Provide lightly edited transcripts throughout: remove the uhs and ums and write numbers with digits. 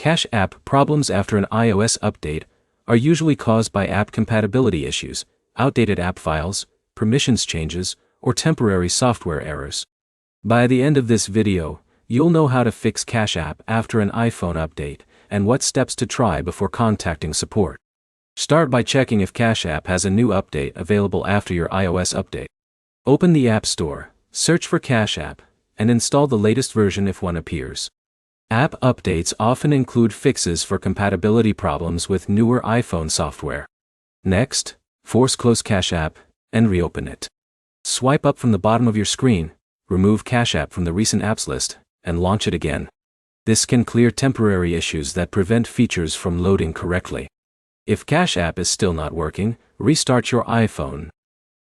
Cache app problems after an iOS update are usually caused by app compatibility issues, outdated app files, permissions changes, or temporary software errors. By the end of this video, you'll know how to fix Cache app after an iPhone update and what steps to try before contacting support. Start by checking if Cache app has a new update available after your iOS update. Open the App Store, search for Cache app, and install the latest version if one appears. App updates often include fixes for compatibility problems with newer iPhone software. Next, force close Cache app and reopen it. Swipe up from the bottom of your screen, remove Cache app from the recent apps list, and launch it again. This can clear temporary issues that prevent features from loading correctly. If Cache app is still not working, restart your iPhone.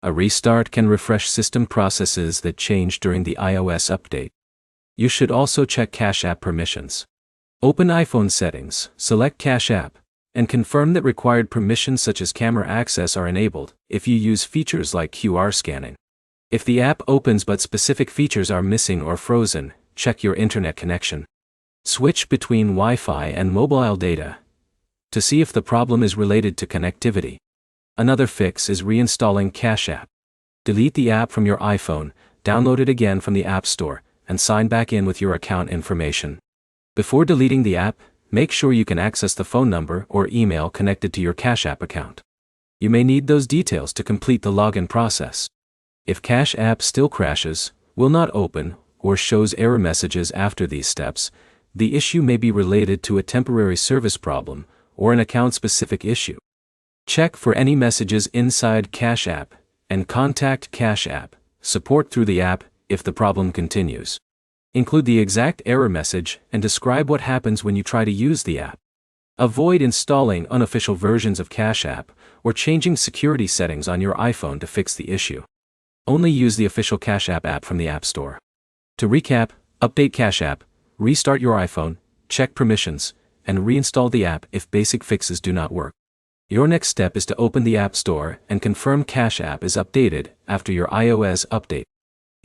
A restart can refresh system processes that changed during the iOS update. You should also check Cache app permissions. Open iPhone settings, select Cache app, and confirm that required permissions such as camera access are enabled if you use features like QR scanning. If the app opens but specific features are missing or frozen, check your internet connection. Switch between Wi-Fi and mobile data to see if the problem is related to connectivity. Another fix is reinstalling Cache app. Delete the app from your iPhone, download it again from the App Store, and sign back in with your account information. Before deleting the app, make sure you can access the phone number or email connected to your Cache app account. You may need those details to complete the login process. If Cache app still crashes, will not open, or shows error messages after these steps, the issue may be related to a temporary service problem or an account-specific issue. Check for any messages inside Cache app and contact Cache app support through the app if the problem continues. Include the exact error message and describe what happens when you try to use the app. Avoid installing unofficial versions of Cache app or changing security settings on your iPhone to fix the issue. Only use the official Cache app from the App Store. To recap, update Cache app, restart your iPhone, check permissions, and reinstall the app if basic fixes do not work. Your next step is to open the App Store and confirm Cache app is updated after your iOS update.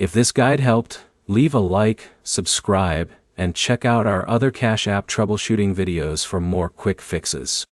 If this guide helped, leave a like, subscribe, and check out our other Cache app troubleshooting videos for more quick fixes.